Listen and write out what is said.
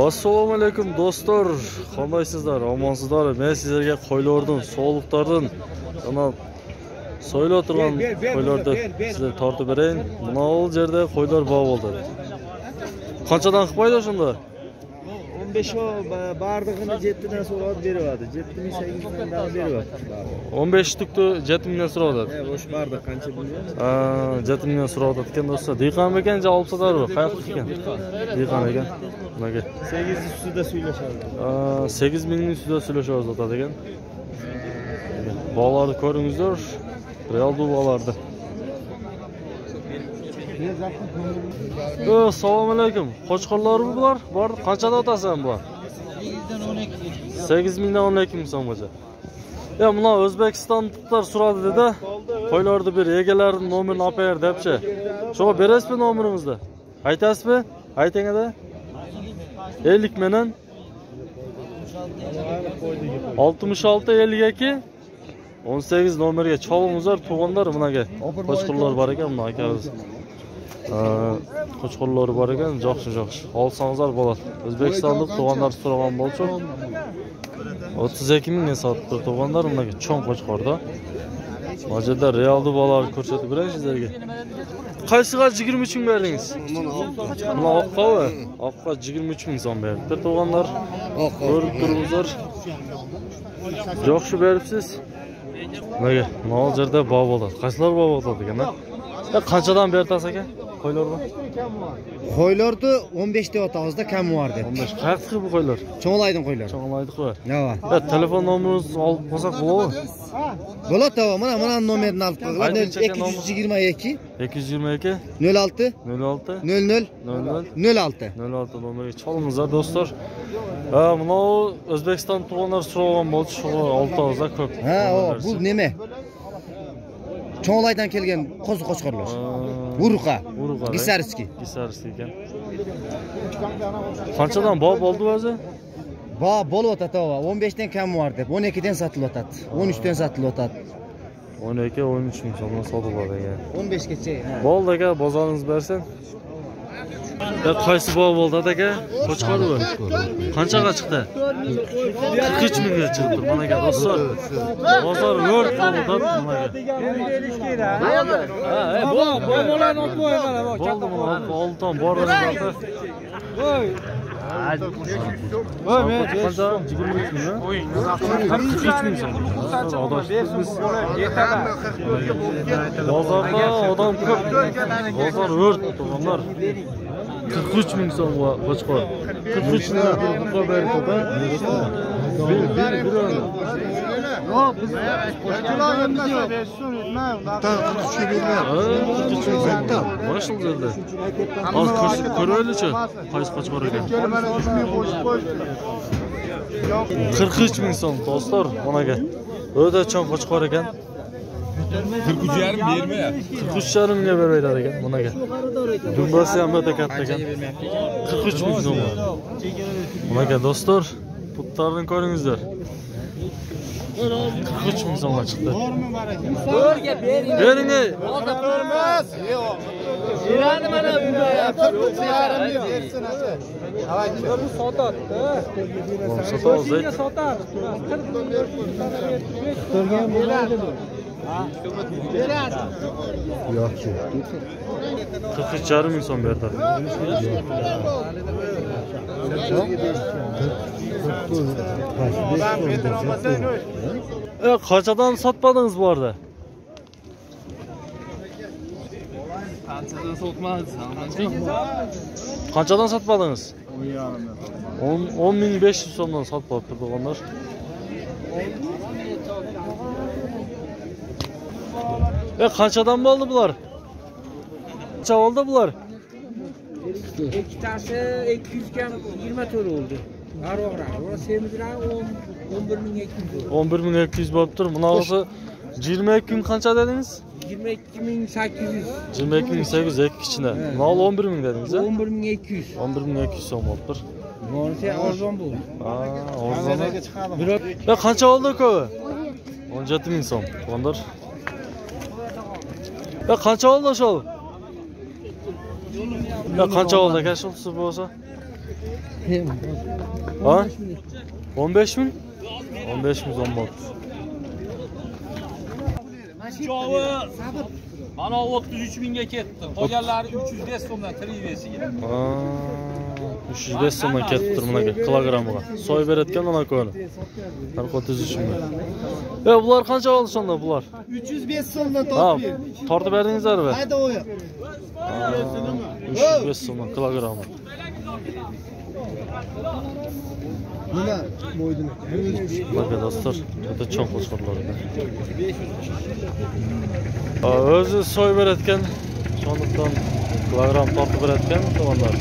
Assalomu alaykum do'stlar. Qandaysizlar? Omansizlar? Men sizlarga qo'ylardan, so'liqlardan ana so'ylab turgan qo'ylarni sizlarga tortib berayin. Mana bu yerda qo'ylar bog' bo'ldi. Qanchadan qilib qo'ydi shunda? 15 o bardığını 7 dan so'rab beryapti. 78 dan beryapti. 15 tukni 7 mingdan so'radi. O'sha bardiq qancha bilmayman. 7 mingdan so'radi ekan do'stlar. Dehqon ekan, olib sotardi. Qayerda ekan? Dehqon ekan. Nimaga? 8 ustida suylashadi. 8 mingning ustida suylashadi zotadi ekan. Bog'larni ko'ringizlar. Real bog'larda. Assalomu alaykum. Qo'chqorlarmi bular? Bor, qanchada otasan bu? 8 mingdan 12 ming so'mgacha. Ya buna O'zbekistonliklar so'radi dedi. Qo'ylarni bir egalarining nomerini olib ber debchi. Shunga berasizmi nomeringizni? Aytasizmi? Ayting ada. 50 mingdan 66 52 18 nomerga cholingizlar, tug'anlar bunaga. Qo'chqorlar bor ekan, buni akamiz. Qo'chqorlar bor ekan, jo'xshi. Olsangizlar bo'ladi. O'zbekistonlik tug'anlar so'ragan bo'lsa 32 mingga sotib tug'anlar bunaga cho'ng qo'chqorda. Hozirda realni bolalarni ko'rsatib berayin sizlarga. Qaysiga 23 ming berdingiz? Mana oqqavi, oqqa 23 ming so'm berdi. Tug'anlar ko'rib turibsizlar. Jo'xshi beribsiz. Nimaga? Mana yerda bog' bo'ladi. Qaysilar bog' bo'ladi ekan-a? Qanchadan bertasiz aka? Qo'ylarni? Qo'ylarni 15 da otag'izda kam bor deb. 15. Qayerda bu qo'ylar? Cho'nglaydin qo'ylar. Cho'nglaydi qo'y. Ha. Telefon nomeringizni olib qo'ysak bo'ladimi? Bo'ladi, mana nomerini olib qo'yinglar. 222 222 06 06 00 06 06 nomeriga cholingizlar do'stlar. Mana O'zbekiston tug'anlar so'ragan bo'lsa, shu 6 og'izda ko'p. Ha, bu nima? Cho'nglaydan kelgan qo'chqorlar. Uruqa. Gisarskiy ekan. Qanchadan bog' bo'ldi o'zi? Bog' bo'lyotadi, 15 dan kam bor deb, 12 dan sotilyotadi, 13 dan sotilyotadi. 12 13 ming so'mdan sotiladi ekan. 15 gacha. Bo'ldi aka, bozoringiz bersin. Qaysi bog' bo'ldi aka? Qo'chqor bu. Qanchaga chiqdi? 43 mingga chiqdi. Mana aka do'stlar. Bozor yo'q bo'ldi mana aka. Bo'lani olib qo'y mana bak. Bo'ldi mana olton boringizlar. Voy. Voy men qancha 23 ming? 43 ming so'm. Bozorda odam ko'p. Bozor yo'q to'g'onlar. 43 ming so'm qo'chqor. 43 ming qo'chqor berdi. Yo'q, biz qo'chqorlarimiz yo'q. Boshil geldi. Az ko'raylik-chi. Qaysi qo'chqor ekan? 43 ming so'm do'stlar, onaga. O'ta cho'ng qo'chqor ekan. 43,5 bermayapti. 43,5 mingga bermaylar ekan bunaga. Dumbasi ham o'ta katta ekan. 43 ming so'm. Bunaga do'stlar, putlarni ko'ringizlar. 43 ming so'mga chiqdi. Bo'rga bering. Bering. Beramiz. Yo'q. Beradi mana bunda. 4,5 bersin aka. Avaychi. Sotat. Sotat. Sotar. 40 ga bo'ladi bu. Beradi. Yo'q-chi. 43,5 ming so'm berdi. Qanchadan sotmadingiz bu arada? Qanchadan sotmadingiz? Qanchadan sotmadingiz? 10,500 so'mdan sotib olibdi o'g'illar. Qanchadan bo'ldi bular? Qancha oldi bular? Ikkitasi 200 ga 24 oldu. Aroqroq. Ora semizroq 11,200. 11,200 bo'libdi. Bunaqasi 22 kun qancha dedingiz? 22,800. 22,800 ikki kichina. Mana 11 ming dedingiz, ha? 11,200. 11,200 so'm bo'libdi. Bo'lsa arzon bu. Arzon. Qancha oldi ko'vi? 17 ming so'm. Qondir. Qancha oldi shu? Qancha oldi aka shu bo'lsa? Ha? 15 mi? 15 mi zam bo'ldi. Jovi mana 33 mingga ketdi. Qolganlari 305 so'mdan Trivesiga. Ha. 305 so'mdan ketibdir bunaqa kilogrammiga. Soy berayotgan ona ko'ni. Har 33 ming. Bular qancha oldi sonda bular? 305 so'mdan Ha, tortib. tortib berdingizlarmi? Hayda o'ya. 305 so'mdan kilogrammi. Nima mo'ydin? Bakın dostlar, juda cho'ng qo'shqorlar. O'zi soy berayotgan, shundan kilogram tortib berayotgan tomonlar.